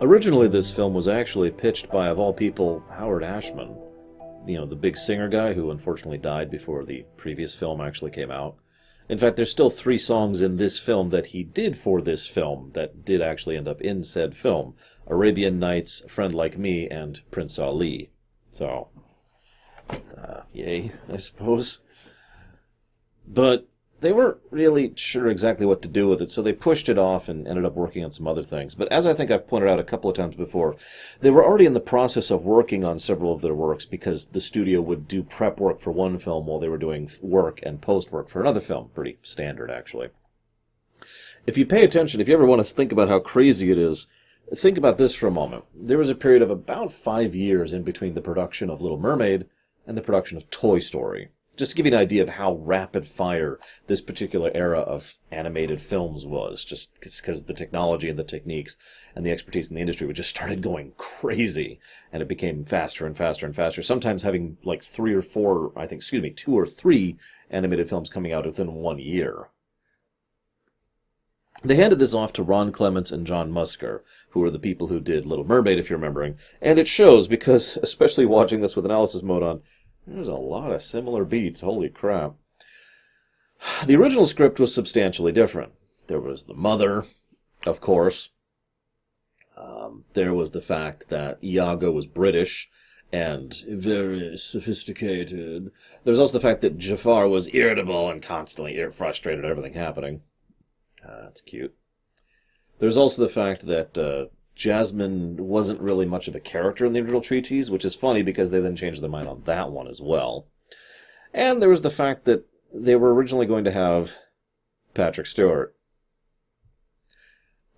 Originally, this film was actually pitched by, of all people, Howard Ashman. You know, the big singer guy who unfortunately died before the previous film actually came out. In fact, there's still 3 songs in this film that he did for this film that did actually end up in said film. Arabian Nights, Friend Like Me, and Prince Ali. So, yay, I suppose. But they weren't really sure exactly what to do with it, so they pushed it off and ended up working on some other things. But as I think I've pointed out a couple of times before, they were already in the process of working on several of their works because the studio would do prep work for one film while they were doing work and post-work for another film. Pretty standard, actually. If you pay attention, if you ever want to think about how crazy it is, think about this for a moment. There was a period of about 5 years in between the production of Little Mermaid and the production of Toy Story. Just to give you an idea of how rapid fire this particular era of animated films was, just because the technology and the techniques and the expertise in the industry just started going crazy, and it became faster and faster and faster, sometimes having like 3 or 4, I think, 2 or 3 animated films coming out within 1 year. They handed this off to Ron Clements and John Musker, who were the people who did Little Mermaid, if you're remembering, and it shows because, especially watching this with analysis mode on, there's a lot of similar beats, holy crap. The original script was substantially different. There was the mother, of course. There was the fact that Iago was British and very sophisticated. There was also the fact that Jafar was irritable and constantly frustrated at everything happening. That's cute. There's also the fact that Jasmine wasn't really much of a character in the original treatise, which is funny because they then changed their mind on that one as well. And there was the fact that they were originally going to have Patrick Stewart.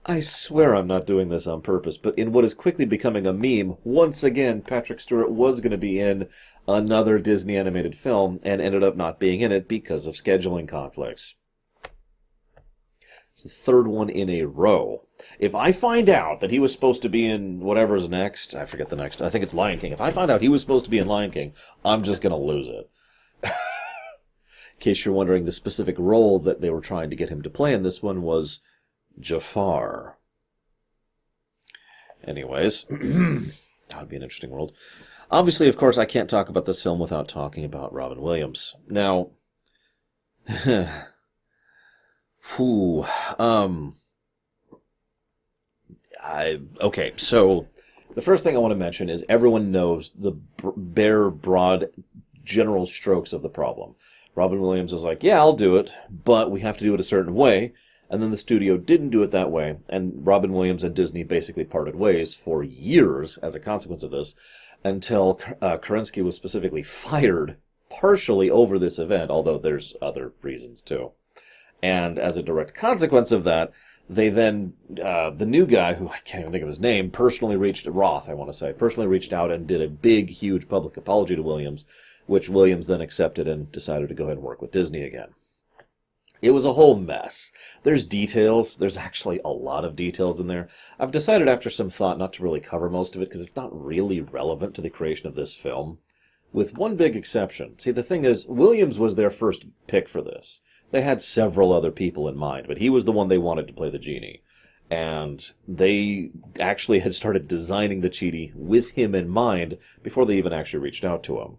I swear I'm not doing this on purpose, but in what is quickly becoming a meme, once again, Patrick Stewart was going to be in another Disney animated film and ended up not being in it because of scheduling conflicts. It's the 3rd one in a row. If I find out that he was supposed to be in whatever's next, I forget the next, I think it's Lion King. If I find out he was supposed to be in Lion King, I'm just going to lose it. In case you're wondering, the specific role that they were trying to get him to play in this one was Jafar. Anyways, that would be an interesting world. Obviously, of course, I can't talk about this film without talking about Robin Williams. Now, okay, so the first thing I want to mention is everyone knows the bare, broad, general strokes of the problem. Robin Williams was like, yeah, I'll do it, but we have to do it a certain way. And then the studio didn't do it that way, and Robin Williams and Disney basically parted ways for years as a consequence of this, until Kerensky was specifically fired partially over this event, although there's other reasons too. And as a direct consequence of that, they then, the new guy, who I can't even think of his name, personally reached out and did a big, huge public apology to Williams, which Williams then accepted and decided to go ahead and work with Disney again. It was a whole mess. There's details. There's actually a lot of details in there. I've decided after some thought not to really cover most of it because it's not really relevant to the creation of this film, with one big exception. See, the thing is, Williams was their first pick for this. They had several other people in mind, but he was the one they wanted to play the Genie. And they actually had started designing the Genie with him in mind before they even actually reached out to him.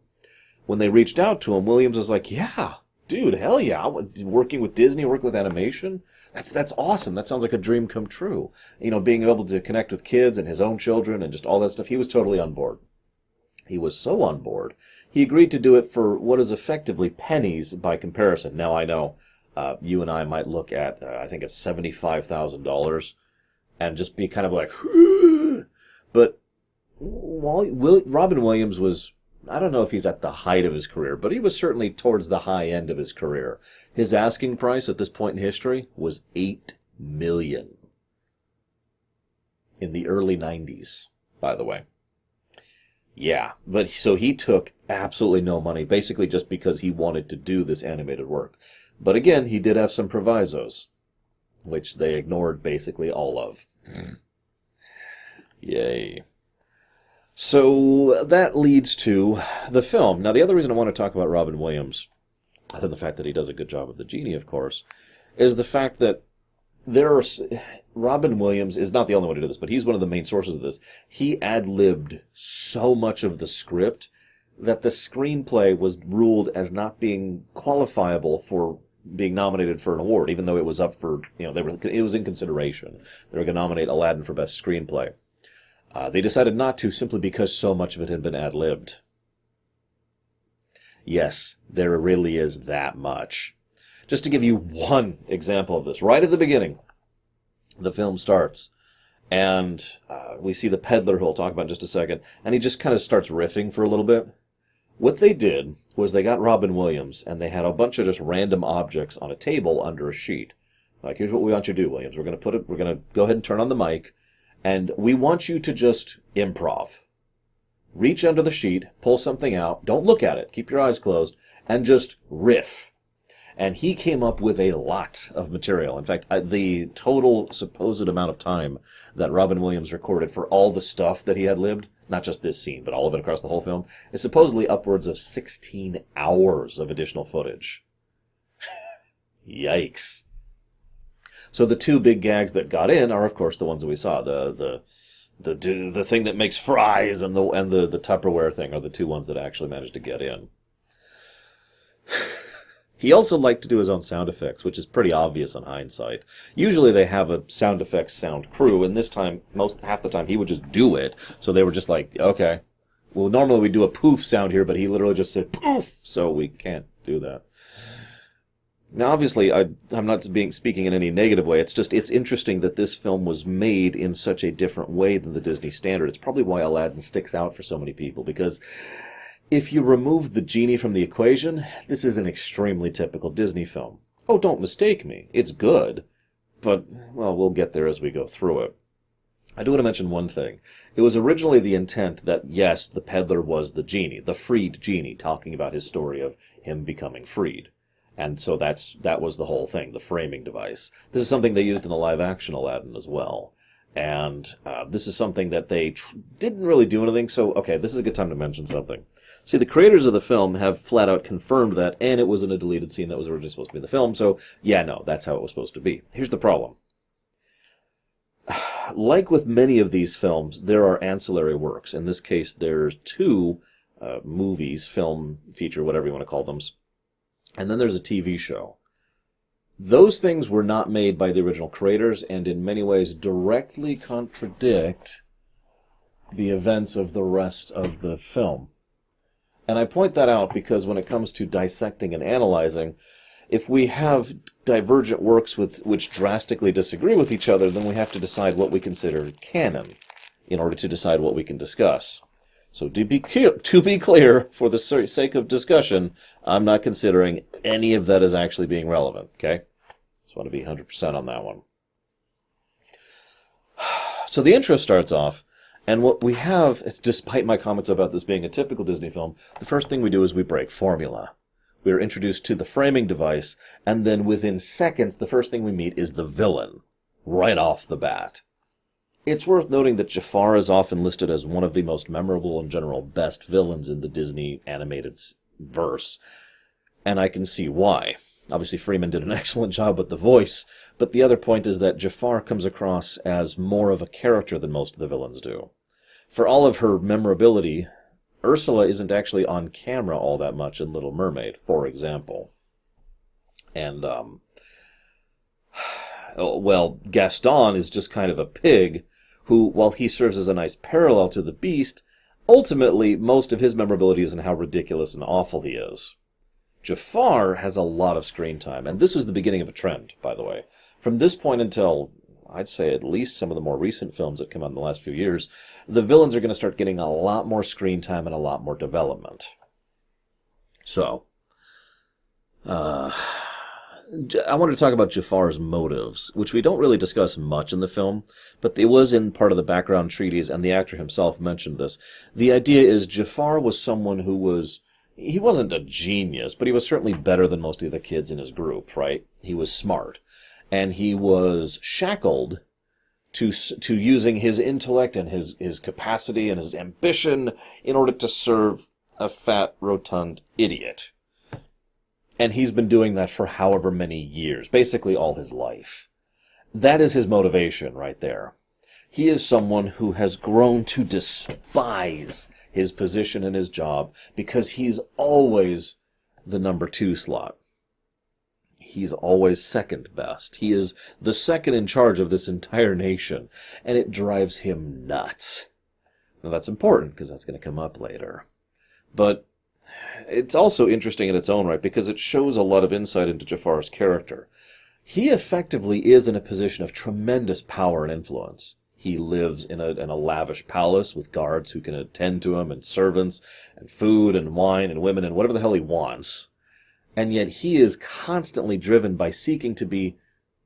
When they reached out to him, Williams was like, yeah, dude, hell yeah, working with Disney, working with animation, that's awesome. That sounds like a dream come true. You know, being able to connect with kids and his own children and just all that stuff, he was totally on board. He was so on board, he agreed to do it for what is effectively pennies by comparison. Now, I know you and I might look at, I think it's $75,000, and just be kind of like, but Robin Williams was, I don't know if he's at the height of his career, but he was certainly towards the high end of his career. His asking price at this point in history was $8 million. In the early 90s, by the way. Yeah, but so he took absolutely no money, basically just because he wanted to do this animated work. But again, he did have some provisos, which they ignored basically all of. Yay. So that leads to the film. Now, the other reason I want to talk about Robin Williams, other than the fact that he does a good job of the Genie, of course, is the fact that there are Robin Williams is not the only one to do this, but he's one of the main sources of this. He ad-libbed so much of the script that the screenplay was ruled as not being qualifiable for being nominated for an award, even though it was up for, it was in consideration. They were going to nominate Aladdin for Best Screenplay. They decided not to simply because so much of it had been ad-libbed. Yes, there really is that much. Just to give you one example of this, right at the beginning, the film starts, and we see the peddler, who I'll talk about in just a second, and he just kind of starts riffing for a little bit. What they did was they got Robin Williams, and they had a bunch of just random objects on a table under a sheet. Like, here's what we want you to do, Williams. We're going to go ahead and turn on the mic, and we want you to just improv. Reach under the sheet, pull something out, don't look at it, keep your eyes closed, and just riff. And he came up with a lot of material. In fact, the total supposed amount of time that Robin Williams recorded for all the stuff that he had lived, not just this scene, but all of it across the whole film, is supposedly upwards of 16 hours of additional footage. Yikes. So the two big gags that got in are, of course, the ones that we saw. The thing that makes fries and the Tupperware thing are the two ones that actually managed to get in. He also liked to do his own sound effects, which is pretty obvious in hindsight. Usually they have a sound effects sound crew, and this time, half the time, he would just do it. So they were just like, okay. Well, normally we do a poof sound here, but he literally just said poof, so we can't do that. Now, obviously, I'm not speaking in any negative way. It's interesting that this film was made in such a different way than the Disney standard. It's probably why Aladdin sticks out for so many people, because if you remove the genie from the equation, this is an extremely typical Disney film. Oh, don't mistake me. It's good. But, well, we'll get there as we go through it. I do want to mention one thing. It was originally the intent that, yes, the peddler was the genie, the freed genie, talking about his story of him becoming freed. And so that was the whole thing, the framing device. This is something they used in the live-action Aladdin as well. And this is something that they didn't really do anything, so, okay, this is a good time to mention something. See, the creators of the film have flat out confirmed that, and it was in a deleted scene that was originally supposed to be in the film, so, yeah, no, that's how it was supposed to be. Here's the problem. Like with many of these films, there are ancillary works. In this case, there's two movies, film, feature, whatever you want to call them, and then there's a TV show. Those things were not made by the original creators, and in many ways directly contradict the events of the rest of the film. And I point that out because when it comes to dissecting and analyzing, if we have divergent works which drastically disagree with each other, then we have to decide what we consider canon in order to decide what we can discuss. So to be clear, for the sake of discussion, I'm not considering any of that as actually being relevant, okay? Just want to be 100% on that one. So the intro starts off, and what we have, despite my comments about this being a typical Disney film, the first thing we do is we break formula. We are introduced to the framing device, and then within seconds, the first thing we meet is the villain, right off the bat. It's worth noting that Jafar is often listed as one of the most memorable and general best villains in the Disney animated verse, and I can see why. Obviously, Freeman did an excellent job with the voice, but the other point is that Jafar comes across as more of a character than most of the villains do. For all of her memorability, Ursula isn't actually on camera all that much in Little Mermaid, for example. And, well, Gaston is just kind of a pig who, while he serves as a nice parallel to the Beast, ultimately most of his memorability is in how ridiculous and awful he is. Jafar has a lot of screen time, and this was the beginning of a trend, by the way. From this point until, I'd say at least some of the more recent films that come out in the last few years, the villains are going to start getting a lot more screen time and a lot more development. So, I wanted to talk about Jafar's motives, which we don't really discuss much in the film, but it was in part of the background treatise, and the actor himself mentioned this. The idea is Jafar was someone who he wasn't a genius, but he was certainly better than most of the kids in his group, right? He was smart. And he was shackled to using his intellect and his capacity and his ambition in order to serve a fat, rotund idiot. And he's been doing that for however many years, basically all his life. That is his motivation right there. He is someone who has grown to despise his position and his job because he's always the number 2 slot. He's always second best. He is the second in charge of this entire nation, and it drives him nuts. Now that's important because that's going to come up later. But it's also interesting in its own right because it shows a lot of insight into Jafar's character. He effectively is in a position of tremendous power and influence. He lives in a lavish palace with guards who can attend to him, and servants, and food, and wine, and women, and whatever the hell he wants. And yet he is constantly driven by seeking to be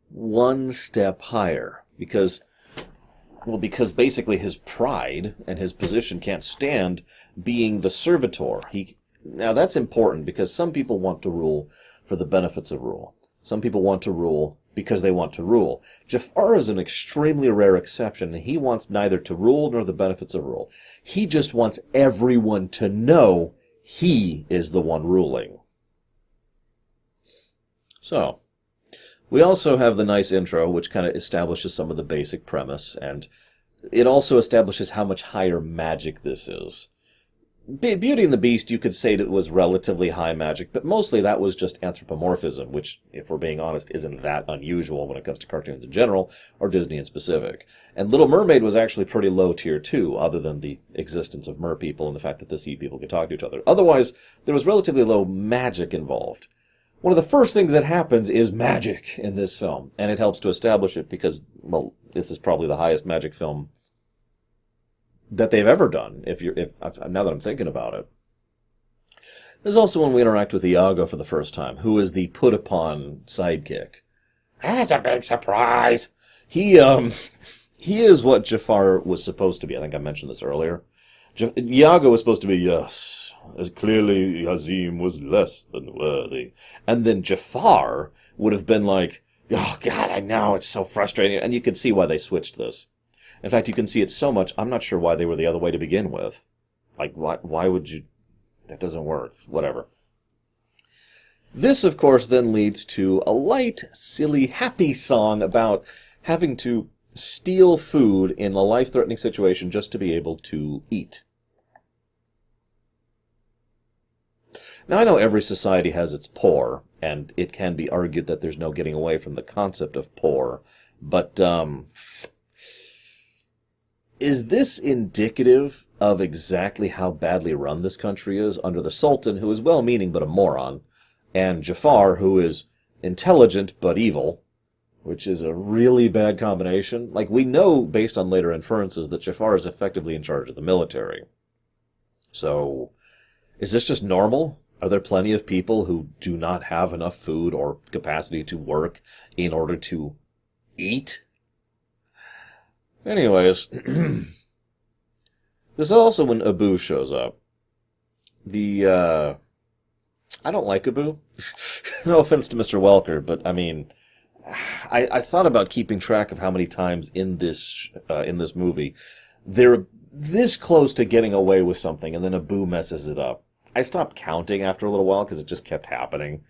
one step higher. Because basically his pride and his position can't stand being the servitor. Now that's important because some people want to rule for the benefits of rule. Some people want to rule because they want to rule. Jafar is an extremely rare exception, and he wants neither to rule nor the benefits of rule. He just wants everyone to know he is the one ruling. So, we also have the nice intro, which kind of establishes some of the basic premise, and it also establishes how much higher magic this is. Beauty and the Beast, you could say it was relatively high magic, but mostly that was just anthropomorphism, which, if we're being honest, isn't that unusual when it comes to cartoons in general, or Disney in specific. And Little Mermaid was actually pretty low tier too, other than the existence of merpeople and the fact that the sea people could talk to each other. Otherwise, there was relatively low magic involved. One of the first things that happens is magic in this film, and it helps to establish it because, well, this is probably the highest magic film that they've ever done, now that I'm thinking about it. There's also when we interact with Iago for the first time, who is the put-upon sidekick. That's a big surprise! He is what Jafar was supposed to be. I think I mentioned this earlier. Iago was supposed to be, yes, as clearly Yazim was less than worthy. And then Jafar would have been like, oh God, I know, it's so frustrating. And you can see why they switched this. In fact, you can see it so much, I'm not sure why they were the other way to begin with. Like, why would you... That doesn't work. Whatever. This, of course, then leads to a light, silly, happy song about having to steal food in a life-threatening situation just to be able to eat. Now, I know every society has its poor, and it can be argued that there's no getting away from the concept of poor, but, is this indicative of exactly how badly run this country is under the Sultan, who is well-meaning but a moron, and Jafar, who is intelligent but evil, which is a really bad combination? Like, we know, based on later inferences, that Jafar is effectively in charge of the military. So, is this just normal? Are there plenty of people who do not have enough food or capacity to work in order to eat? Anyways, this is also when Abu shows up. I don't like Abu. No offense to Mr. Welker, but I mean, I thought about keeping track of how many times in this movie they're this close to getting away with something, and then Abu messes it up. I stopped counting after a little while because it just kept happening.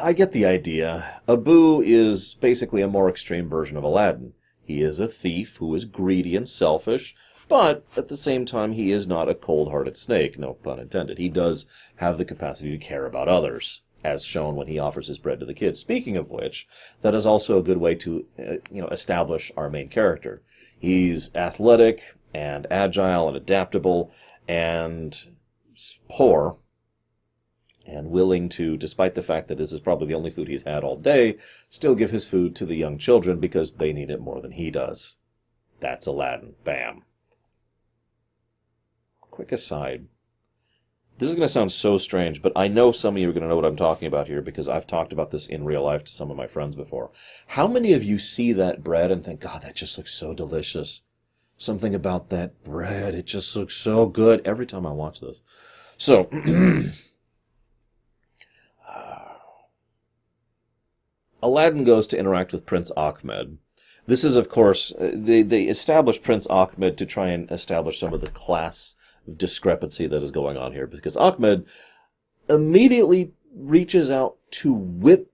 I get the idea. Abu is basically a more extreme version of Aladdin. He is a thief who is greedy and selfish, but at the same time he is not a cold-hearted snake, no pun intended. He does have the capacity to care about others, as shown when he offers his bread to the kids. Speaking of which, that is also a good way to establish our main character. He's athletic and agile and adaptable and poor and willing to, despite the fact that this is probably the only food he's had all day, still give his food to the young children because they need it more than he does. That's Aladdin. Bam. Quick aside. This is going to sound so strange, but I know some of you are going to know what I'm talking about here because I've talked about this in real life to some of my friends before. How many of you see that bread and think, God, that just looks so delicious? Something about that bread, it just looks so good every time I watch this. So... Aladdin goes to interact with Prince Ahmed. This is, of course, they establish Prince Ahmed to try and establish some of the class discrepancy that is going on here, because Ahmed immediately reaches out to whip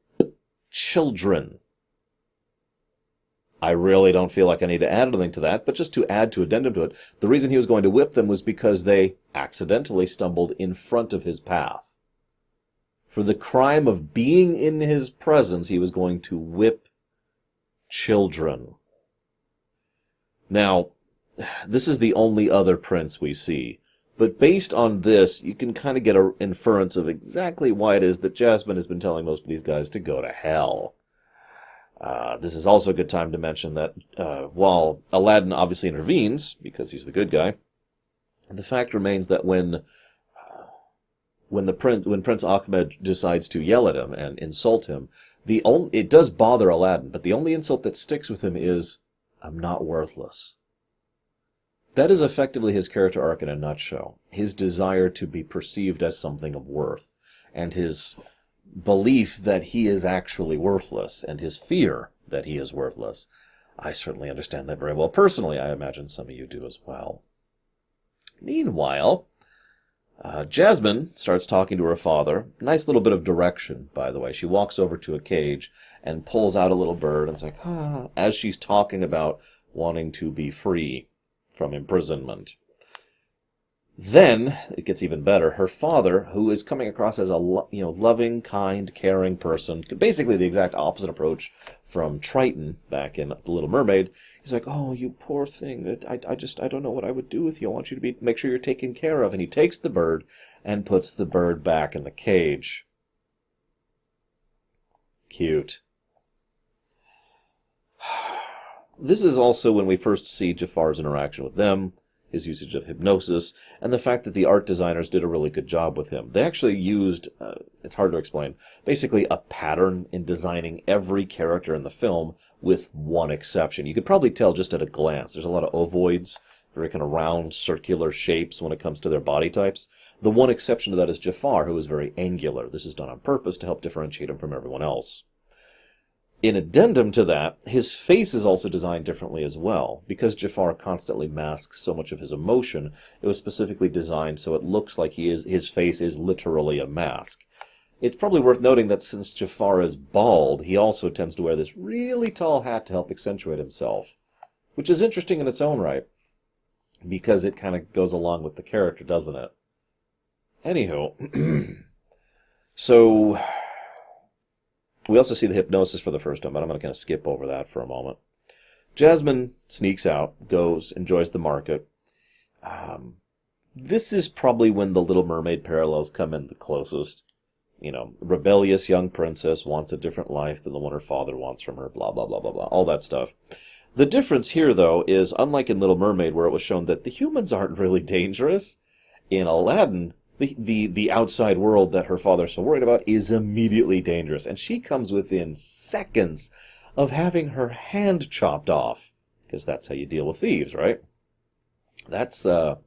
children. I really don't feel like I need to add anything to that, but just to add to addendum to it, the reason he was going to whip them was because they accidentally stumbled in front of his path. For the crime of being in his presence, he was going to whip children. Now, this is the only other prince we see, but based on this, you can kind of get an inference of exactly why it is that Jasmine has been telling most of these guys to go to hell. This is also a good time to mention that while Aladdin obviously intervenes, because he's the good guy, the fact remains that when Prince Ahmed decides to yell at him and insult him, it does bother Aladdin, but the only insult that sticks with him is, "I'm not worthless." That is effectively his character arc in a nutshell. His desire to be perceived as something of worth, and his belief that he is actually worthless, and his fear that he is worthless. I certainly understand that very well personally. I imagine some of you do as well. Meanwhile, Jasmine starts talking to her father. Nice little bit of direction, by the way. She walks over to a cage and pulls out a little bird and it's like, as she's talking about wanting to be free from imprisonment. Then, it gets even better, her father, who is coming across as a loving, kind, caring person, basically the exact opposite approach from Triton back in The Little Mermaid, he's like, "Oh, you poor thing, I don't know what I would do with you. I want you to make sure you're taken care of." And he takes the bird and puts the bird back in the cage. Cute. This is also when we first see Jafar's interaction with them, his usage of hypnosis, and the fact that the art designers did a really good job with him. They actually used, it's hard to explain, basically a pattern in designing every character in the film with one exception. You could probably tell just at a glance. There's a lot of ovoids, very kind of round, circular shapes when it comes to their body types. The one exception to that is Jafar, who is very angular. This is done on purpose to help differentiate him from everyone else. In addendum to that, his face is also designed differently as well. Because Jafar constantly masks so much of his emotion, it was specifically designed so it looks like his face is literally a mask. It's probably worth noting that since Jafar is bald, he also tends to wear this really tall hat to help accentuate himself, which is interesting in its own right, because it kind of goes along with the character, doesn't it? Anywho, so we also see the hypnosis for the first time, but I'm going to kind of skip over that for a moment. Jasmine sneaks out, goes, enjoys the market. This is probably when the Little Mermaid parallels come in the closest. Rebellious young princess wants a different life than the one her father wants from her, blah, blah, blah, blah, blah, all that stuff. The difference here, though, is unlike in Little Mermaid, where it was shown that the humans aren't really dangerous, in Aladdin, the outside world that her father's so worried about is immediately dangerous. And she comes within seconds of having her hand chopped off. Because that's how you deal with thieves, right? That's an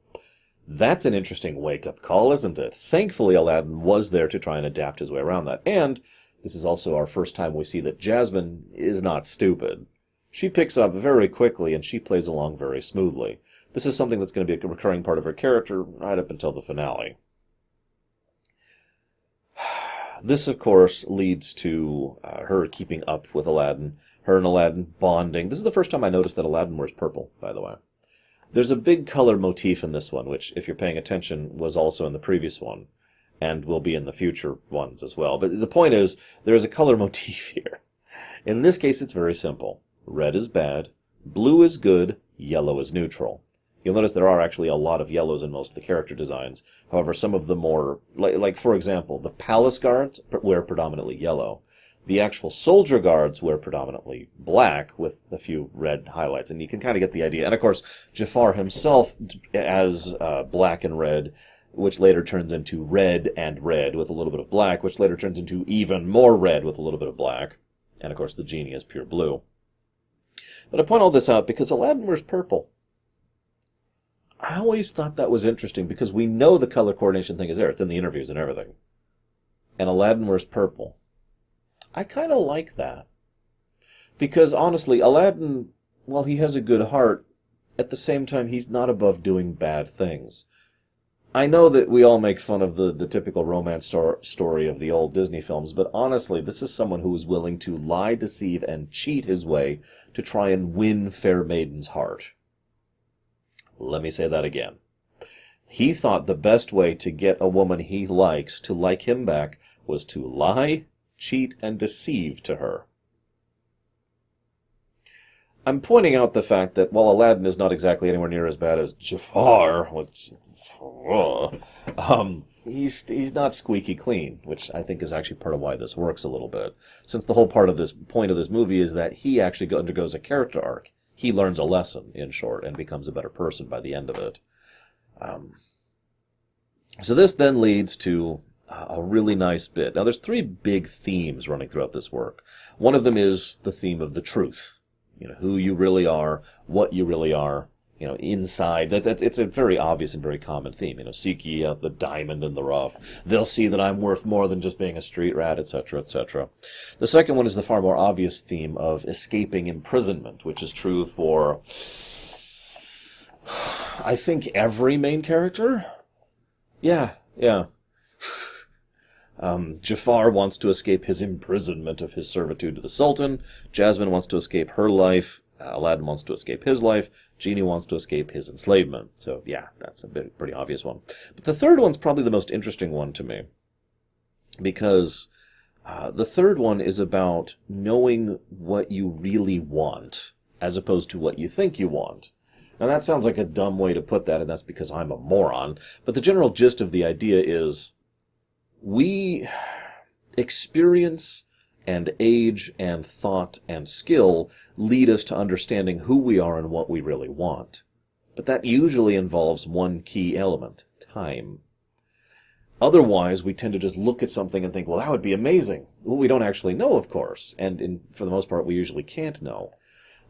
interesting wake-up call, isn't it? Thankfully, Aladdin was there to try and adapt his way around that. And this is also our first time we see that Jasmine is not stupid. She picks up very quickly and she plays along very smoothly. This is something that's going to be a recurring part of her character right up until the finale. This, of course, leads to her keeping up with Aladdin, her and Aladdin bonding. This is the first time I noticed that Aladdin wears purple, by the way. There's a big color motif in this one, which, if you're paying attention, was also in the previous one, and will be in the future ones as well. But the point is, there is a color motif here. In this case, it's very simple. Red is bad, blue is good, yellow is neutral. You'll notice there are actually a lot of yellows in most of the character designs. However, some of the more, like for example, the palace guards wear predominantly yellow. The actual soldier guards wear predominantly black with a few red highlights, and you can kind of get the idea. And of course, Jafar himself as black and red, which later turns into red and red with a little bit of black, which later turns into even more red with a little bit of black. And of course, the genie is pure blue. But I point all this out because Aladdin wears purple. I always thought that was interesting because we know the color coordination thing is there. It's in the interviews and everything. And Aladdin wears purple. I kind of like that. Because honestly, Aladdin, while he has a good heart, at the same time, he's not above doing bad things. I know that we all make fun of the typical romance story of the old Disney films, but honestly, this is someone who is willing to lie, deceive, and cheat his way to try and win Fair Maiden's heart. Let me say that again. He thought the best way to get a woman he likes to like him back was to lie, cheat, and deceive to her. I'm pointing out the fact that while Aladdin is not exactly anywhere near as bad as Jafar, which, he's not squeaky clean, which I think is actually part of why this works a little bit. Since the whole point of this movie is that he actually undergoes a character arc. He learns a lesson, in short, and becomes a better person by the end of it. So this then leads to a really nice bit. Now, there's three big themes running throughout this work. One of them is the theme of the truth. You know, who you really are, what you really are, you know, inside. It's a very obvious and very common theme. You know, seek ye out the diamond in the rough. They'll see that I'm worth more than just being a street rat, etc., etc. The second one is the far more obvious theme of escaping imprisonment, which is true for, I think, every main character. Yeah. Jafar wants to escape his imprisonment of his servitude to the Sultan. Jasmine wants to escape her life. Aladdin wants to escape his life. Genie wants to escape his enslavement. So, yeah, that's a pretty obvious one. But the third one's probably the most interesting one to me. Because the third one is about knowing what you really want, as opposed to what you think you want. Now, that sounds like a dumb way to put that, and that's because I'm a moron. But the general gist of the idea is, we experience and age and thought and skill lead us to understanding who we are and what we really want. But that usually involves one key element, time. Otherwise, we tend to just look at something and think, well, that would be amazing. Well, we don't actually know, of course, and for the most part, we usually can't know.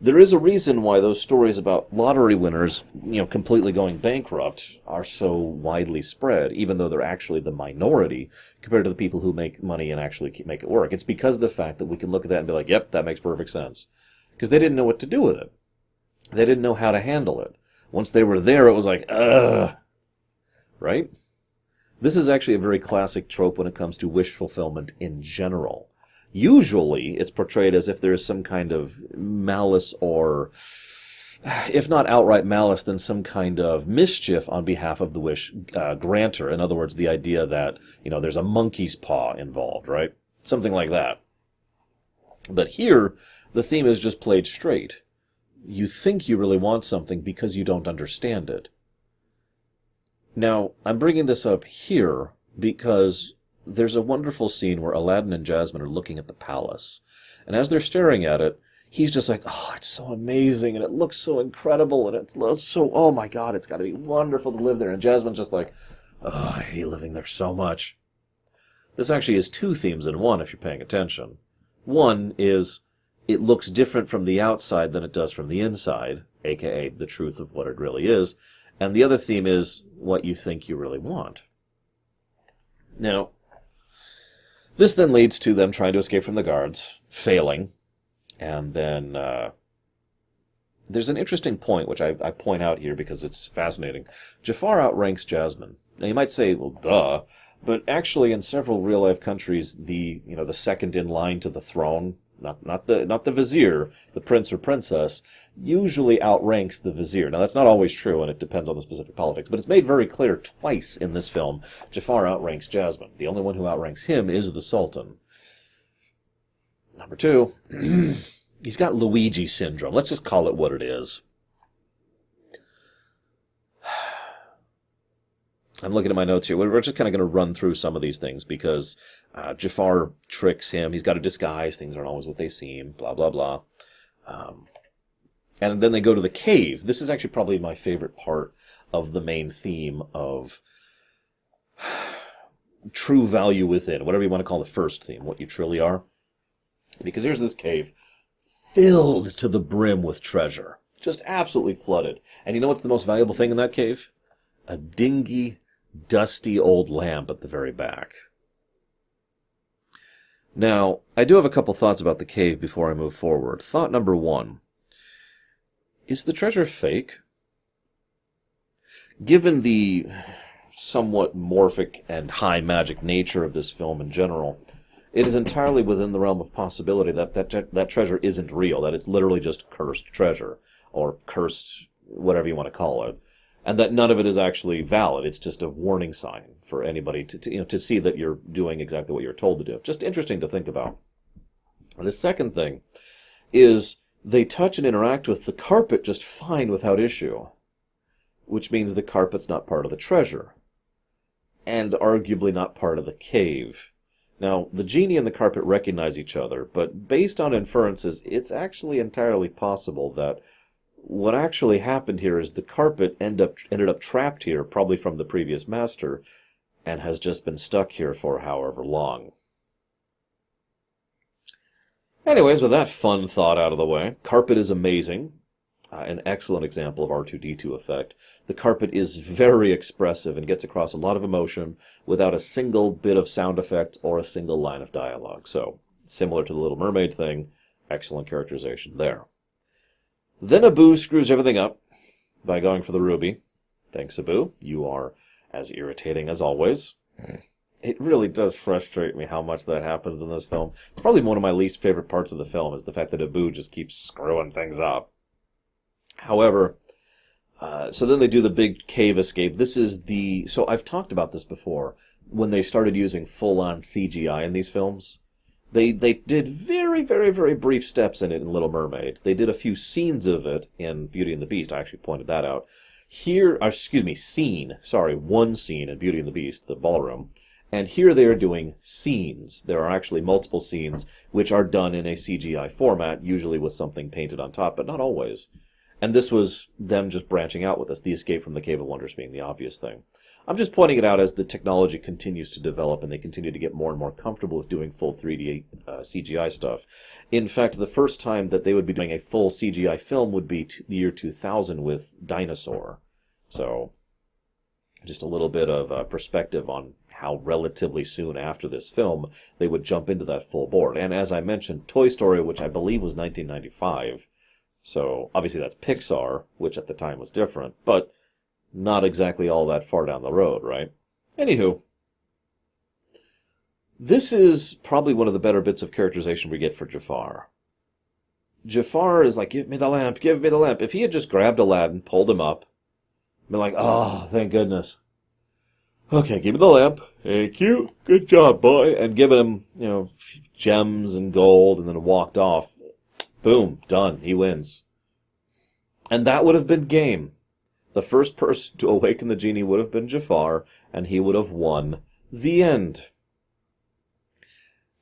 There is a reason why those stories about lottery winners, you know, completely going bankrupt are so widely spread, even though they're actually the minority compared to the people who make money and actually make it work. It's because of the fact that we can look at that and be like, yep, that makes perfect sense. Because they didn't know what to do with it. They didn't know how to handle it. Once they were there, it was like, ugh. Right? This is actually a very classic trope when it comes to wish fulfillment in general. Usually, it's portrayed as if there is some kind of malice or, if not outright malice, then some kind of mischief on behalf of the wish granter. In other words, the idea that, you know, there's a monkey's paw involved, right? Something like that. But here, the theme is just played straight. You think you really want something because you don't understand it. Now, I'm bringing this up here because there's a wonderful scene where Aladdin and Jasmine are looking at the palace. And as they're staring at it, he's just like, oh, it's so amazing, and it looks so incredible, and it's so, oh my God, it's got to be wonderful to live there. And Jasmine's just like, oh, I hate living there so much. This actually is two themes in one, if you're paying attention. One is, it looks different from the outside than it does from the inside, aka the truth of what it really is. And the other theme is what you think you really want. Now, this then leads to them trying to escape from the guards, failing, and then there's an interesting point, which I point out here because it's fascinating. Jafar outranks Jasmine. Now, you might say, well, duh, but actually in several real-life countries, the second in line to the throne, not the vizier, the prince or princess, usually outranks the vizier. Now, that's not always true, and it depends on the specific politics, but it's made very clear twice in this film, Jafar outranks Jasmine. The only one who outranks him is the Sultan. Number two, he's got Luigi syndrome. Let's just call it what it is. I'm looking at my notes here. We're just kind of going to run through some of these things because Jafar tricks him. He's got a disguise. Things aren't always what they seem. Blah, blah, blah. And then they go to the cave. This is actually probably my favorite part of the main theme of true value within, whatever you want to call the first theme, what you truly are. Because here's this cave filled to the brim with treasure. Just absolutely flooded. And you know what's the most valuable thing in that cave? A dingy, dusty old lamp at the very back. Now, I do have a couple thoughts about the cave before I move forward. Thought number one. Is the treasure fake? Given the somewhat morphic and high magic nature of this film in general, it is entirely within the realm of possibility that treasure isn't real, that it's literally just cursed treasure, or cursed whatever you want to call it, and that none of it is actually valid. It's just a warning sign for anybody to see that you're doing exactly what you're told to do. Just interesting to think about. The second thing is they touch and interact with the carpet just fine without issue, which means the carpet's not part of the treasure, and arguably not part of the cave. Now, the genie and the carpet recognize each other, but based on inferences, it's actually entirely possible that what actually happened here is the carpet ended up trapped here, probably from the previous master, and has just been stuck here for however long. Anyways, with that fun thought out of the way, carpet is amazing. An excellent example of R2-D2 effect. The carpet is very expressive and gets across a lot of emotion without a single bit of sound effect or a single line of dialogue. So, similar to the Little Mermaid thing, excellent characterization there. Then Abu screws everything up by going for the ruby. Thanks, Abu. You are as irritating as always. It really does frustrate me how much that happens in this film. It's probably one of my least favorite parts of the film, is the fact that Abu just keeps screwing things up. However, so then they do the big cave escape. So I've talked about this before, when they started using full-on CGI in these films. They did very, very, very brief steps in it in Little Mermaid. They did a few scenes of it in Beauty and the Beast. I actually pointed that out. One scene in Beauty and the Beast, the ballroom. And here they are doing scenes. There are actually multiple scenes which are done in a CGI format, usually with something painted on top, but not always. And this was them just branching out with this, the escape from the Cave of Wonders being the obvious thing. I'm just pointing it out as the technology continues to develop and they continue to get more and more comfortable with doing full 3D CGI stuff. In fact, the first time that they would be doing a full CGI film would be the year 2000 with Dinosaur. So, just a little bit of perspective on how relatively soon after this film they would jump into that full board. And as I mentioned, Toy Story, which I believe was 1995, so obviously that's Pixar, which at the time was different, but not exactly all that far down the road, right? Anywho, this is probably one of the better bits of characterization we get for Jafar. Jafar is like, give me the lamp, give me the lamp. If he had just grabbed Aladdin, pulled him up, been like, oh, thank goodness. Okay, give me the lamp. Thank you. Good job, boy. And given him, gems and gold, and then walked off. Boom, done. He wins. And that would have been game. The first person to awaken the genie would have been Jafar, and he would have won. The end.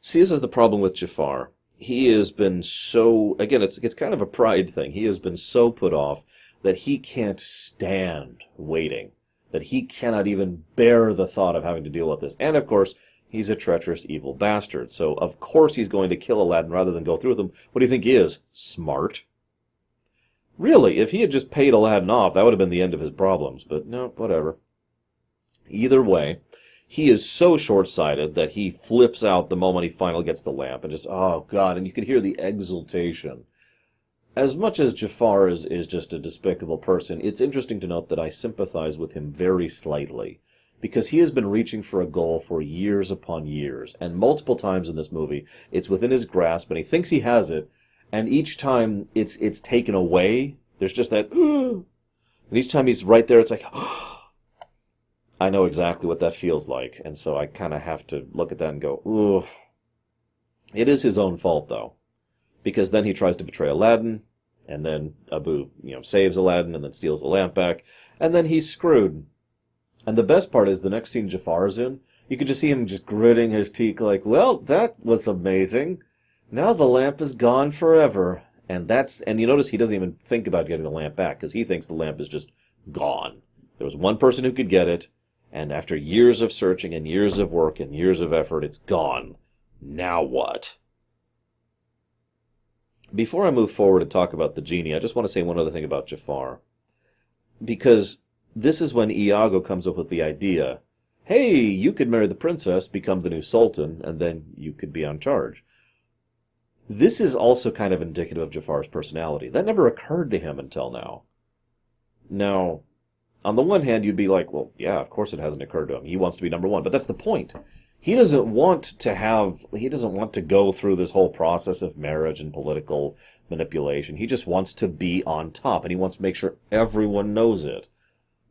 See, this is the problem with Jafar. He has been so, again, it's kind of a pride thing. He has been so put off that he can't stand waiting. That he cannot even bear the thought of having to deal with this. And, of course, he's a treacherous, evil bastard. So, of course, he's going to kill Aladdin rather than go through with him. What do you think he is? Smart. Really, if he had just paid Aladdin off, that would have been the end of his problems. But, no, whatever. Either way, he is so short-sighted that he flips out the moment he finally gets the lamp. And just, oh, God, and you can hear the exultation. As much as Jafar is just a despicable person, it's interesting to note that I sympathize with him very slightly, because he has been reaching for a goal for years upon years, and multiple times in this movie, it's within his grasp, and he thinks he has it, and each time it's taken away, there's just that, and each time he's right there, it's like, I know exactly what that feels like, and so I kind of have to look at that and go, ooh. It is his own fault, though. Because then he tries to betray Aladdin, and then Abu, saves Aladdin and then steals the lamp back, and then he's screwed. And the best part is the next scene Jafar's in, you could just see him just gritting his teeth like, well, that was amazing. Now the lamp is gone forever. And you notice he doesn't even think about getting the lamp back, because he thinks the lamp is just gone. There was one person who could get it, and after years of searching and years of work and years of effort, it's gone. Now what? Before I move forward and talk about the genie, I just want to say one other thing about Jafar. Because this is when Iago comes up with the idea, hey, you could marry the princess, become the new Sultan, and then you could be on charge. This is also kind of indicative of Jafar's personality. That never occurred to him until now. Now, On the one hand, you'd be like, well, yeah, of course it hasn't occurred to him. He wants to be number one. But that's the point. He doesn't want to go through this whole process of marriage and political manipulation. He just wants to be on top, and he wants to make sure everyone knows it.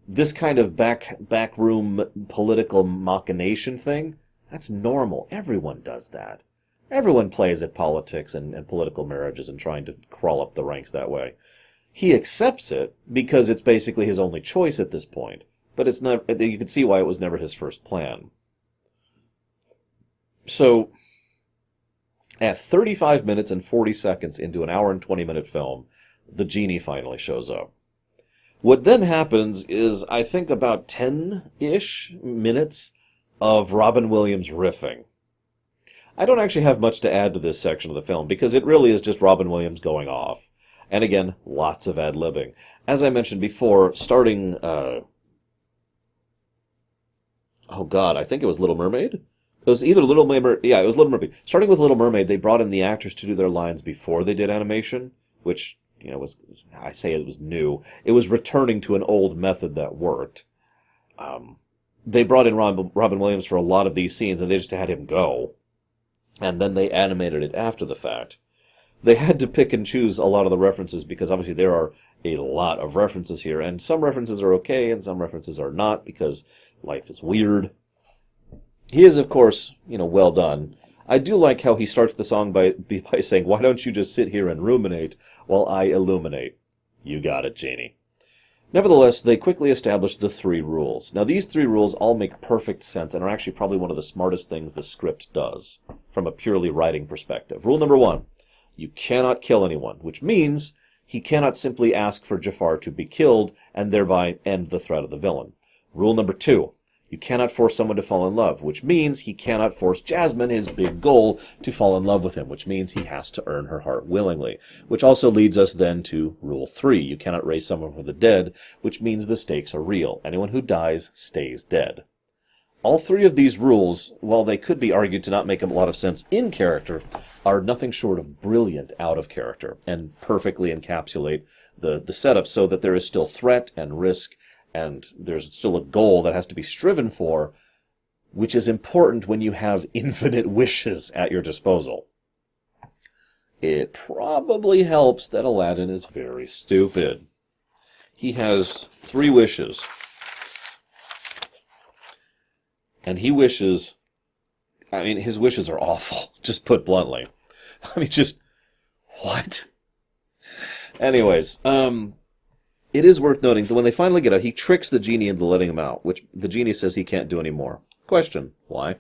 This kind of backroom political machination thing, that's normal. Everyone does that. Everyone plays at politics and political marriages and trying to crawl up the ranks that way. He accepts it because it's basically his only choice at this point. But it's not. You can see why it was never his first plan. So, at 35 minutes and 40 seconds into an hour and 20-minute film, the genie finally shows up. What then happens is, I think, about 10-ish minutes of Robin Williams riffing. I don't actually have much to add to this section of the film, because it really is just Robin Williams going off. And again, lots of ad-libbing. As I mentioned before, starting... I think it was Little Mermaid? It was either Little Mermaid... Yeah, it was Little Mermaid. Starting with Little Mermaid, they brought in the actors to do their lines before they did animation, which, I say it was new. It was returning to an old method that worked. They brought in Robin Williams for a lot of these scenes, and they just had him go. And then they animated it after the fact. They had to pick and choose a lot of the references, because obviously there are a lot of references here, and some references are okay, and some references are not, because life is weird. He is, of course, well done. I do like how he starts the song by saying, "Why don't you just sit here and ruminate while I illuminate?" You got it, Genie. Nevertheless, they quickly established the 3 rules. Now, these 3 rules all make perfect sense and are actually probably one of the smartest things the script does from a purely writing perspective. Rule number 1, you cannot kill anyone, which means he cannot simply ask for Jafar to be killed and thereby end the threat of the villain. Rule number 2, you cannot force someone to fall in love, which means he cannot force Jasmine, his big goal, to fall in love with him, which means he has to earn her heart willingly. Which also leads us then to Rule 3. You cannot raise someone from the dead, which means the stakes are real. Anyone who dies stays dead. All 3 of these rules, while they could be argued to not make a lot of sense in character, are nothing short of brilliant out of character, and perfectly encapsulate the setup so that there is still threat and risk, and there's still a goal that has to be striven for, which is important when you have infinite wishes at your disposal. It probably helps that Aladdin is very stupid. He has 3 wishes. And he wishes... his wishes are awful, just put bluntly. What? Anyways, it is worth noting that when they finally get out, he tricks the genie into letting him out, which the genie says he can't do anymore. Question, why?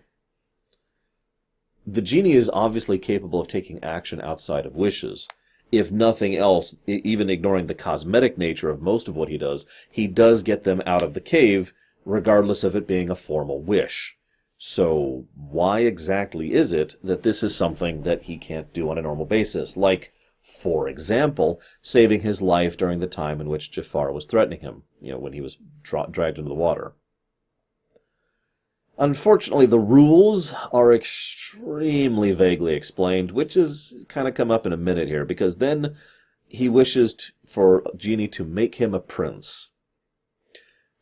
The genie is obviously capable of taking action outside of wishes. If nothing else, even ignoring the cosmetic nature of most of what he does get them out of the cave, regardless of it being a formal wish. So why exactly is it that this is something that he can't do on a normal basis? Like, for example, saving his life during the time in which Jafar was threatening him, when he was dragged into the water. Unfortunately, the rules are extremely vaguely explained, which is kind of come up in a minute here, because then he wishes for Genie to make him a prince.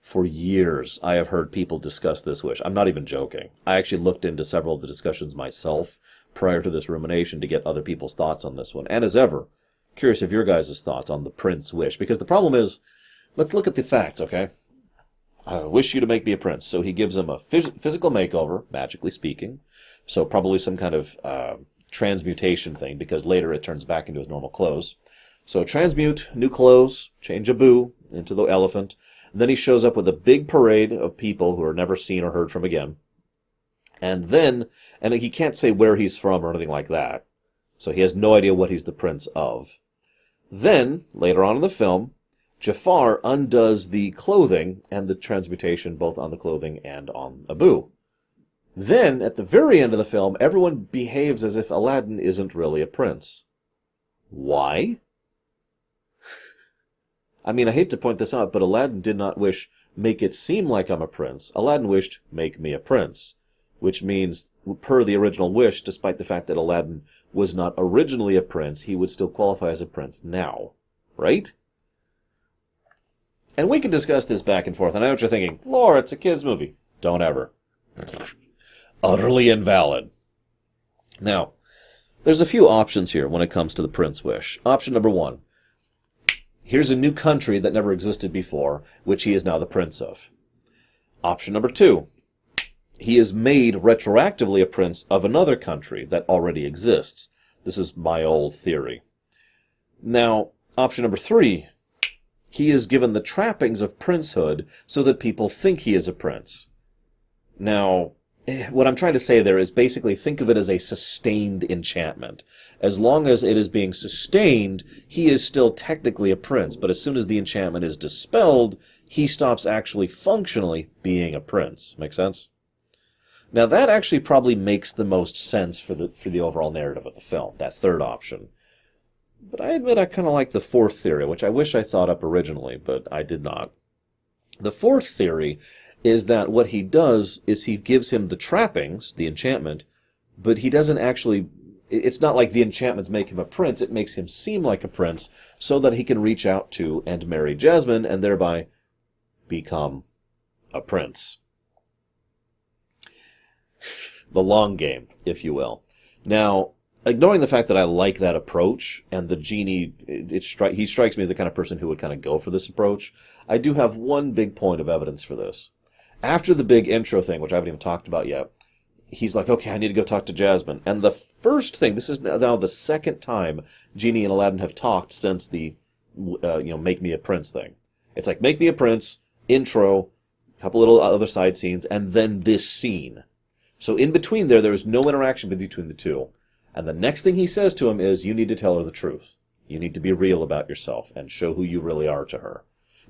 For years, I have heard people discuss this wish. I'm not even joking. I actually looked into several of the discussions myself prior to this rumination to get other people's thoughts on this one. And as ever, curious of your guys' thoughts on the prince wish. Because the problem is, let's look at the facts, okay? I wish you to make me a prince. So he gives him a physical makeover, magically speaking. So probably some kind of transmutation thing, because later it turns back into his normal clothes. So transmute, new clothes, change Abu into the elephant. Then he shows up with a big parade of people who are never seen or heard from again. And he can't say where he's from or anything like that. So he has no idea what he's the prince of. Then, later on in the film, Jafar undoes the clothing and the transmutation both on the clothing and on Abu. Then, at the very end of the film, everyone behaves as if Aladdin isn't really a prince. Why? I hate to point this out, but Aladdin did not wish, make it seem like I'm a prince. Aladdin wished, make me a prince. Which means, per the original wish, despite the fact that Aladdin was not originally a prince, he would still qualify as a prince now. Right? And we can discuss this back and forth. And I know what you're thinking. Lore, it's a kid's movie. Don't ever. Utterly invalid. Now, there's a few options here when it comes to the prince wish. Option number 1. Here's a new country that never existed before, which he is now the prince of. Option number 2. He is made retroactively a prince of another country that already exists. This is my old theory. Now, option number 3. He is given the trappings of princehood so that people think he is a prince. Now, what I'm trying to say there is basically think of it as a sustained enchantment. As long as it is being sustained, he is still technically a prince, but as soon as the enchantment is dispelled, he stops actually functionally being a prince. Make sense? Now that actually probably makes the most sense for the overall narrative of the film, that third option. But I admit I kind of like the fourth theory, which I wish I thought up originally, but I did not. The fourth theory is that what he does is he gives him the trappings, the enchantment, but he doesn't actually... It's not like the enchantments make him a prince, it makes him seem like a prince so that he can reach out to and marry Jasmine and thereby become a prince. The long game, if you will. Now, ignoring the fact that I like that approach, and the genie, he strikes me as the kind of person who would kind of go for this approach, I do have one big point of evidence for this. After the big intro thing, which I haven't even talked about yet, he's like, okay, I need to go talk to Jasmine. And the first thing, this is now the second time Genie and Aladdin have talked since the, make me a prince thing. It's like, make me a prince, intro, a couple little other side scenes, and then this scene. So in between there is no interaction between the two. And the next thing he says to him is, you need to tell her the truth. You need to be real about yourself and show who you really are to her.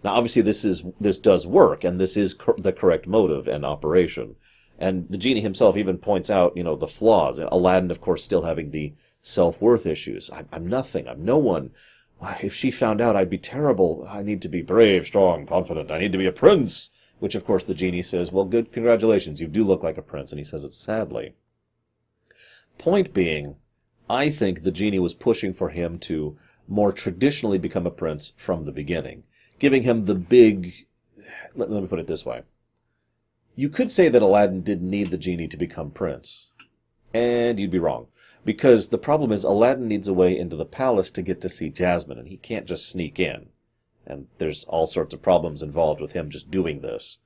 Now, obviously, this does work, and this is the correct motive and operation. And the genie himself even points out, the flaws. Aladdin, of course, still having the self-worth issues. I'm nothing. I'm no one. If she found out, I'd be terrible. I need to be brave, strong, confident. I need to be a prince. Which, of course, the genie says, well, good, congratulations. You do look like a prince. And he says it sadly. Point being, I think the genie was pushing for him to more traditionally become a prince from the beginning. Giving him the big... Let me put it this way. You could say that Aladdin didn't need the genie to become prince. And you'd be wrong. Because the problem is Aladdin needs a way into the palace to get to see Jasmine, and he can't just sneak in. And there's all sorts of problems involved with him just doing this.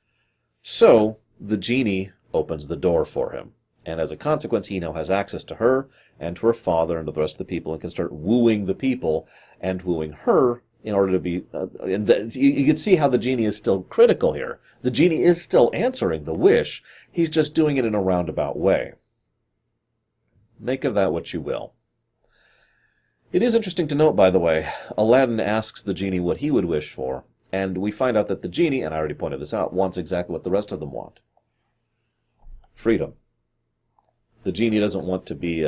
So, the genie opens the door for him. And as a consequence, he now has access to her, and to her father, and to the rest of the people, and can start wooing the people, and wooing her in order to be... you can see how the genie is still critical here. The genie is still answering the wish. He's just doing it in a roundabout way. Make of that what you will. It is interesting to note, by the way, Aladdin asks the genie what he would wish for, and we find out that the genie, and I already pointed this out, wants exactly what the rest of them want. Freedom. The genie doesn't want to be...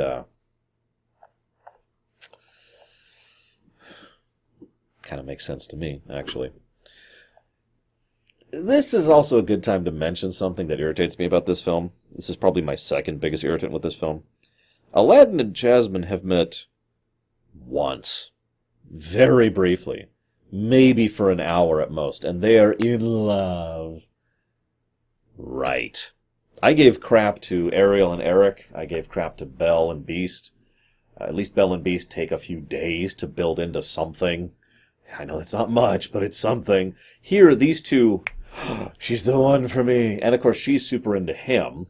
kind of makes sense to me, actually. This is also a good time to mention something that irritates me about this film. This is probably my second biggest irritant with this film. Aladdin and Jasmine have met once. Very briefly. Maybe for an hour at most. And they are in love. Right. I gave crap to Ariel and Eric. I gave crap to Belle and Beast. At least Belle and Beast take a few days to build into something. I know it's not much, but it's something. Here, these two, she's the one for me. And, of course, she's super into him.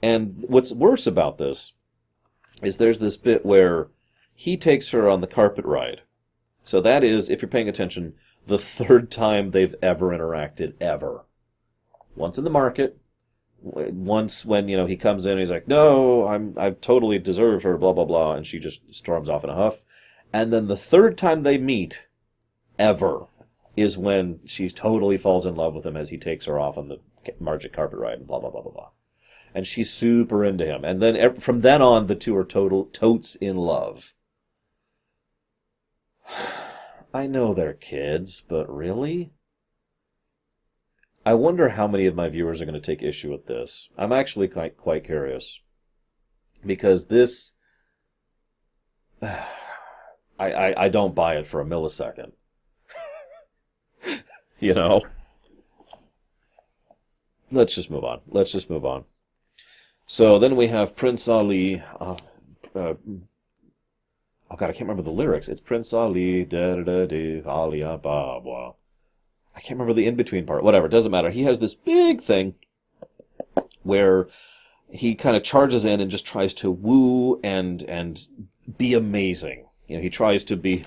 And what's worse about this is there's this bit where he takes her on the carpet ride. So that is, if you're paying attention, the third time they've ever interacted, ever. Once in the market. Once when, he comes in and he's like, no, I've totally deserved her, blah, blah, blah, and she just storms off in a huff. And then the third time they meet, ever, is when she totally falls in love with him as he takes her off on the magic carpet ride and blah, blah, blah, blah, blah. And she's super into him. And then from then on, the two are totes in love. I know they're kids, but really? I wonder how many of my viewers are going to take issue with this. I'm actually quite curious. Because this... I don't buy it for a millisecond. You know? Let's just move on. Let's just move on. So then we have Prince Ali. Oh God, I can't remember the lyrics. It's Prince Ali, da da da da, Ali, blah blah. I can't remember the in-between part. Whatever, it doesn't matter. He has this big thing where he kind of charges in and just tries to woo and be amazing. You know, he tries to be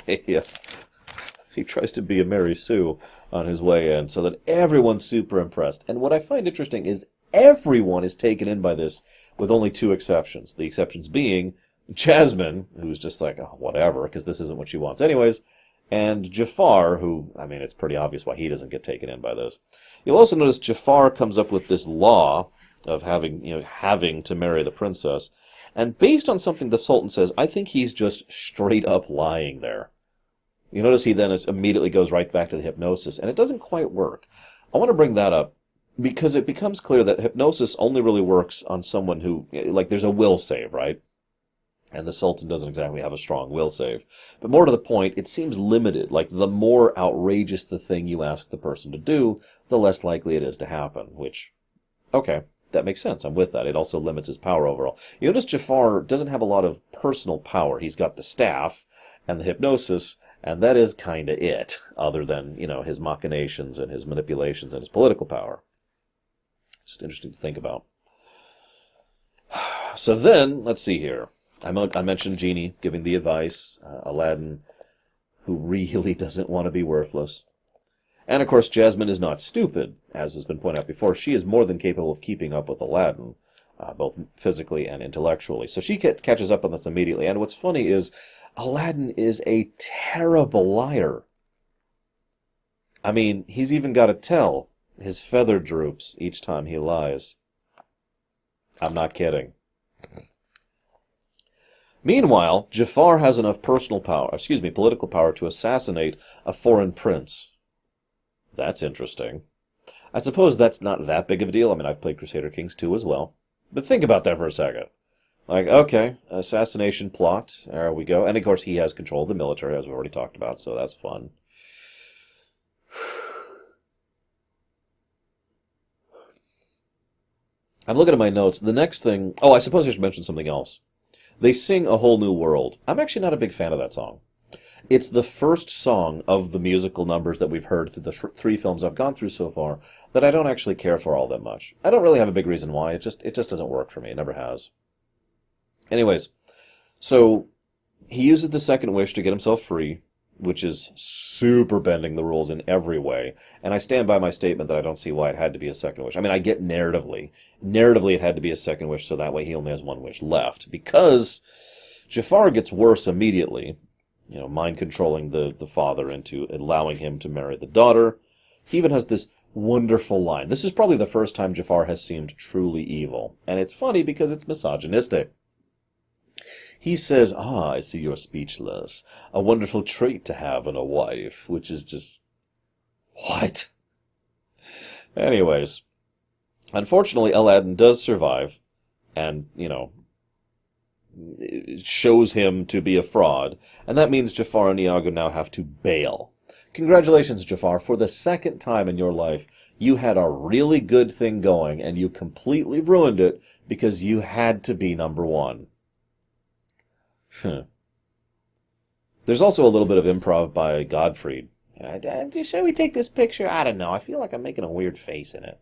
he tries to be a Mary Sue on his way in, so that everyone's super impressed. And what I find interesting is everyone is taken in by this, with only two exceptions. The exceptions being Jasmine, who's just like, oh, whatever, because this isn't what she wants anyways, and Jafar, who, I mean, it's pretty obvious why he doesn't get taken in by this. You'll also notice Jafar comes up with this law of having to marry the princess, and based on something the Sultan says, I think he's just straight up lying there. You notice he then immediately goes right back to the hypnosis, and it doesn't quite work. I want to bring that up because it becomes clear that hypnosis only really works on someone who, like, there's a will save, right? And the Sultan doesn't exactly have a strong will save. But more to the point, it seems limited. Like, the more outrageous the thing you ask the person to do, the less likely it is to happen. Which, okay, that makes sense. I'm with that. It also limits his power overall. You notice Jafar doesn't have a lot of personal power. He's got the staff and the hypnosis, and that is kind of it, other than, his machinations and his manipulations and his political power. Just interesting to think about. So then, let's see here. I mentioned Genie giving the advice, Aladdin, who really doesn't want to be worthless. And, of course, Jasmine is not stupid, as has been pointed out before. She is more than capable of keeping up with Aladdin, both physically and intellectually. So she catches up on this immediately. And what's funny is Aladdin is a terrible liar. I mean, he's even got to tell. His feather droops each time he lies. I'm not kidding. Meanwhile, Jafar has enough political power to assassinate a foreign prince. That's interesting. I suppose that's not that big of a deal. I mean, I've played Crusader Kings 2 as well. But think about that for a second. Like, okay, assassination plot, there we go. And of course he has control of the military, as we've already talked about, so that's fun. I'm looking at my notes. The next thing... Oh, I suppose I should mention something else. They sing A Whole New World. I'm actually not a big fan of that song. It's the first song of the musical numbers that we've heard through the three films I've gone through so far that I don't actually care for all that much. I don't really have a big reason why. It just doesn't work for me. It never has. Anyways, so he uses the second wish to get himself free, which is super bending the rules in every way. And I stand by my statement that I don't see why it had to be a second wish. I mean, I get narratively. Narratively, it had to be a second wish, so that way he only has one wish left. Because Jafar gets worse immediately, mind controlling the father into allowing him to marry the daughter. He even has this wonderful line. This is probably the first time Jafar has seemed truly evil. And it's funny because it's misogynistic. He says, I see you're speechless. A wonderful trait to have in a wife, which is just... What? Anyways, unfortunately, Aladdin does survive, and, it shows him to be a fraud, and that means Jafar and Iago now have to bail. Congratulations, Jafar. For the second time in your life, you had a really good thing going, and you completely ruined it because you had to be number one. There's also a little bit of improv by Godfried. Shall we take this picture? I don't know. I feel like I'm making a weird face in it.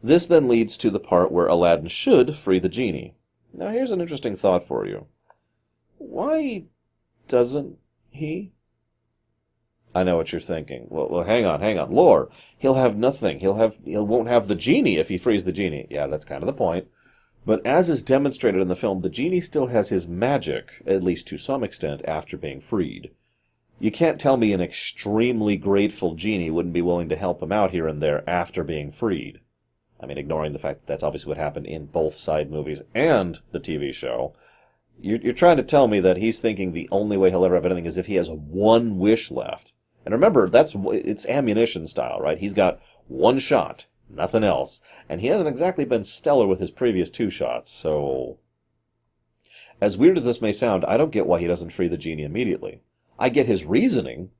This then leads to the part where Aladdin should free the genie. Now here's an interesting thought for you. Why doesn't he? I know what you're thinking. Well, hang on. Lore, he'll have nothing. He won't have the genie if he frees the genie. Yeah, that's kind of the point. But as is demonstrated in the film, the genie still has his magic, at least to some extent, after being freed. You can't tell me an extremely grateful genie wouldn't be willing to help him out here and there after being freed. I mean, ignoring the fact that that's obviously what happened in both side movies and the TV show. You're trying to tell me that he's thinking the only way he'll ever have anything is if he has one wish left. And remember, it's ammunition style, right? He's got one shot. Nothing else. And he hasn't exactly been stellar with his previous two shots, so... as weird as this may sound, I don't get why he doesn't free the genie immediately. I get his reasoning,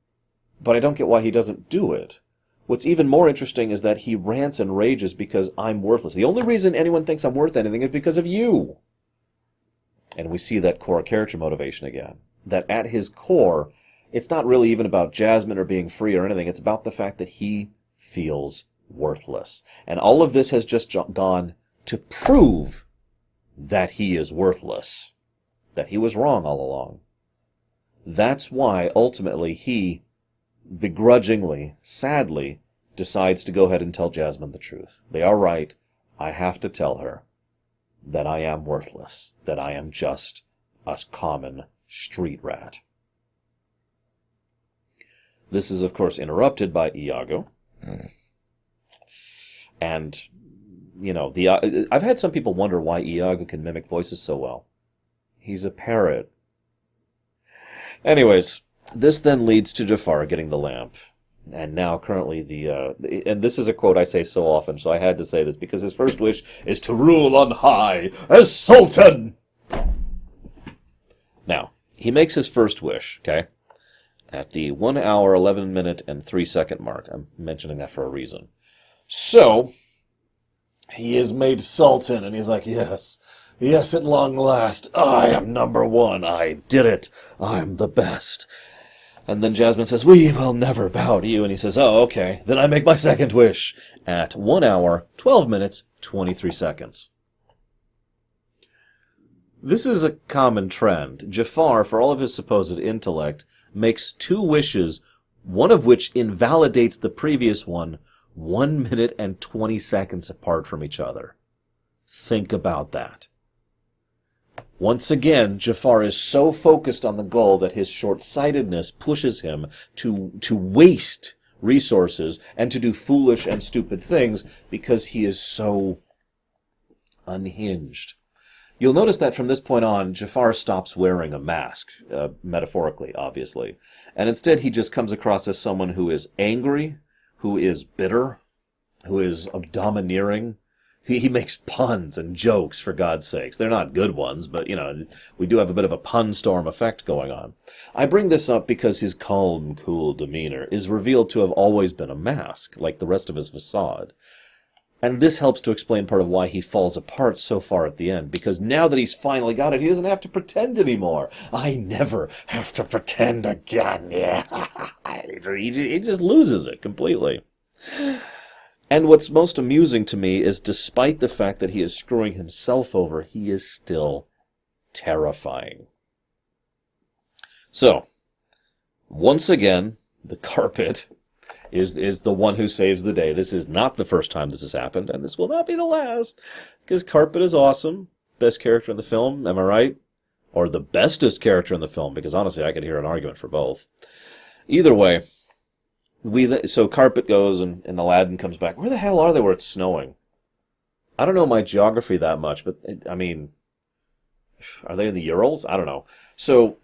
but I don't get why he doesn't do it. What's even more interesting is that he rants and rages because I'm worthless. The only reason anyone thinks I'm worth anything is because of you. And we see that core character motivation again. That at his core, it's not really even about Jasmine or being free or anything. It's about the fact that he feels worthless. And all of this has just gone to prove that he is worthless. That he was wrong all along. That's why, ultimately, he begrudgingly, sadly, decides to go ahead and tell Jasmine the truth. They are right. I have to tell her that I am worthless. That I am just a common street rat. This is, of course, interrupted by Iago. And, you know, I've had some people wonder why Iago can mimic voices so well. He's a parrot. Anyways, this then leads to Jafar getting the lamp. And now, currently, and this is a quote I say so often, so I had to say this, because his first wish is to rule on high as Sultan! Now, he makes his first wish, okay? At the 1 hour, 11 minute, and 3 second mark. I'm mentioning that for a reason. So, he is made Sultan, and he's like, yes, yes, at long last, I am number one, I did it, I'm the best. And then Jasmine says, we will never bow to you, and he says, oh, okay, then I make my second wish, at 1 hour, 12 minutes, 23 seconds. This is a common trend. Jafar, for all of his supposed intellect, makes 2 wishes, one of which invalidates the previous one, 1 minute and 20 seconds apart from each other. Think about that. Once again, Jafar is so focused on the goal that his short-sightedness pushes him to waste resources and to do foolish and stupid things because he is so unhinged. You'll notice that from this point on, Jafar stops wearing a mask, metaphorically, obviously. And instead he just comes across as someone who is angry, who is bitter, who is domineering. He makes puns and jokes, for God's sakes. They're not good ones, but, you know, we do have a bit of a pun storm effect going on. I bring this up because his calm, cool demeanor is revealed to have always been a mask, like the rest of his facade. And this helps to explain part of why he falls apart so far at the end, because now that he's finally got it, he doesn't have to pretend anymore. I never have to pretend again. Yeah. He just loses it completely. And what's most amusing to me is, despite the fact that he is screwing himself over, he is still terrifying. So, once again, the carpet is the one who saves the day. This is not the first time this has happened, and this will not be the last, because Carpet is awesome. Best character in the film, am I right? Or the bestest character in the film, because honestly, I could hear an argument for both. Either way, so Carpet goes, and Aladdin comes back. Where the hell are they where it's snowing? I don't know my geography that much, but, I mean, are they in the Urals? I don't know. So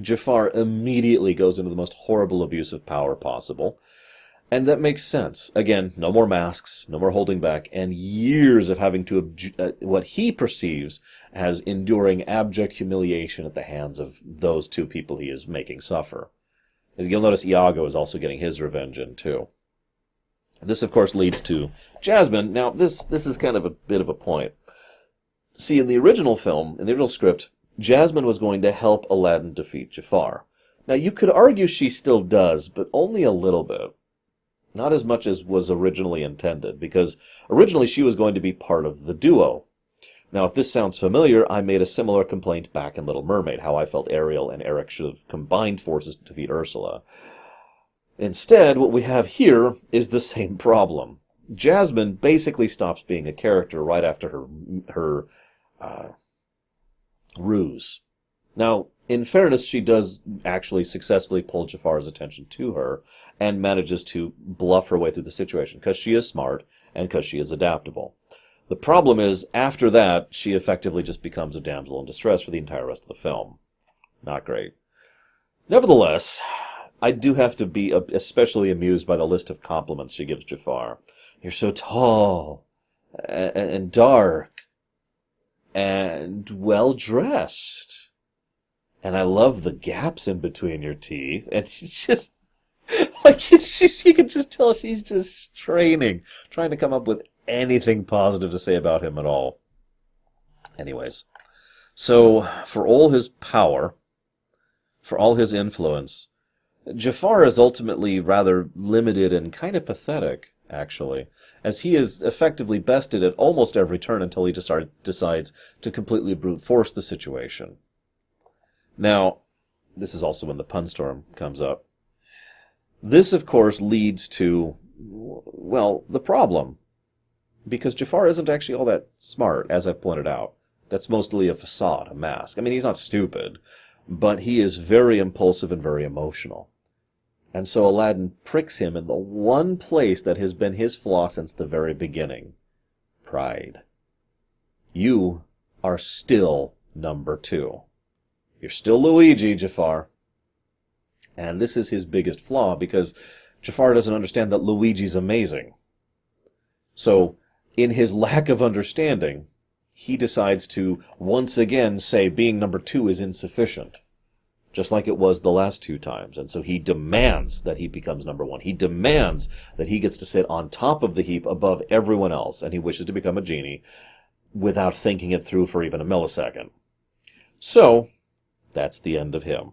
Jafar immediately goes into the most horrible abuse of power possible. And that makes sense. Again, no more masks, no more holding back, and years of having to, what he perceives as enduring abject humiliation at the hands of those 2 people he is making suffer. As you'll notice, Iago is also getting his revenge in, too. This, of course, leads to Jasmine. Now, this is kind of a bit of a point. See, in the original film, in the original script, Jasmine was going to help Aladdin defeat Jafar. Now, you could argue she still does, but only a little bit. Not as much as was originally intended, because originally she was going to be part of the duo. Now, if this sounds familiar, I made a similar complaint back in Little Mermaid, how I felt Ariel and Eric should have combined forces to defeat Ursula. Instead, what we have here is the same problem. Jasmine basically stops being a character right after her ruse. Now, in fairness, she does actually successfully pull Jafar's attention to her and manages to bluff her way through the situation, because she is smart and because she is adaptable. The problem is, after that, she effectively just becomes a damsel in distress for the entire rest of the film. Not great. Nevertheless, I do have to be especially amused by the list of compliments she gives Jafar. You're so tall and dark and well-dressed. And I love the gaps in between your teeth. And she's just, like, you can just tell she's just trying to come up with anything positive to say about him at all. Anyways, so for all his power, for all his influence, Jafar is ultimately rather limited and kind of pathetic, actually, as he is effectively bested at almost every turn until he just decides to completely brute force the situation. Now, this is also when the pun storm comes up. This, of course, leads to, well, the problem. Because Jafar isn't actually all that smart, as I've pointed out. That's mostly a facade, a mask. I mean, he's not stupid, but he is very impulsive and very emotional. And so Aladdin pricks him in the one place that has been his flaw since the very beginning. Pride. You are still number 2. You're still Luigi, Jafar. And this is his biggest flaw, because Jafar doesn't understand that Luigi's amazing. So, in his lack of understanding, he decides to once again say being number 2 is insufficient. Just like it was the last 2 times. And so he demands that he becomes number 1. He demands that he gets to sit on top of the heap above everyone else. And he wishes to become a genie without thinking it through for even a millisecond. So, that's the end of him.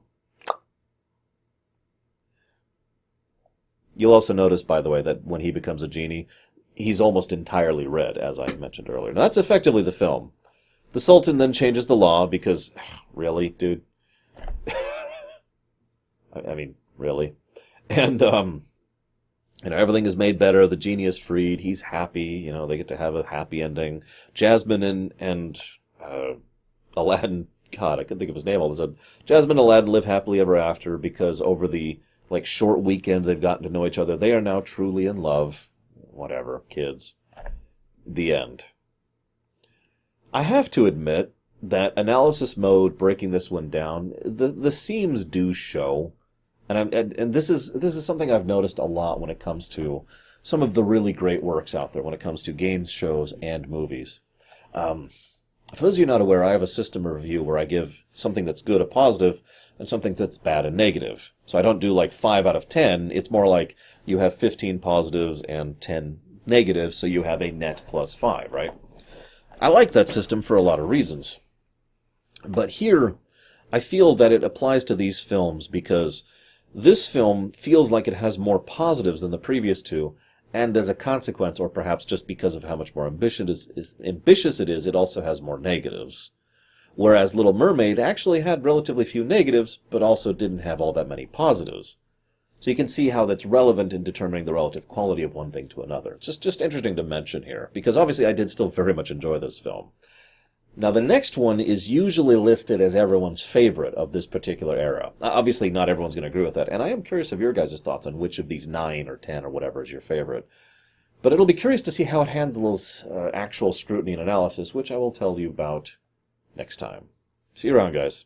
You'll also notice, by the way, that when he becomes a genie, he's almost entirely red, as I mentioned earlier. Now, that's effectively the film. The Sultan then changes the law because, really, dude? I mean, really? And, everything is made better. The genie is freed. He's happy. They get to have a happy ending. Jasmine and Aladdin, God, I couldn't think of his name all of a sudden. Jasmine and Aladdin live happily ever after because over the, short weekend they've gotten to know each other. They are now truly in love. Whatever, kids. The end. I have to admit that analysis mode, breaking this one down, the seams do show. And this is something I've noticed a lot when it comes to some of the really great works out there, when it comes to games, shows, and movies. For those of you not aware, I have a system of review where I give something that's good a positive and something that's bad a negative. So I don't do 5 out of 10. It's more like you have 15 positives and 10 negatives, so you have a net plus 5, right? I like that system for a lot of reasons. But here, I feel that it applies to these films because this film feels like it has more positives than the previous 2, and as a consequence, or perhaps just because of how much more ambitious it is, it also has more negatives. Whereas Little Mermaid actually had relatively few negatives, but also didn't have all that many positives. So you can see how that's relevant in determining the relative quality of one thing to another. It's just interesting to mention here, because obviously I did still very much enjoy this film. Now, the next one is usually listed as everyone's favorite of this particular era. Obviously, not everyone's going to agree with that, and I am curious of your guys' thoughts on which of these 9 or 10 or whatever is your favorite. But it'll be curious to see how it handles actual scrutiny and analysis, which I will tell you about next time. See you around, guys.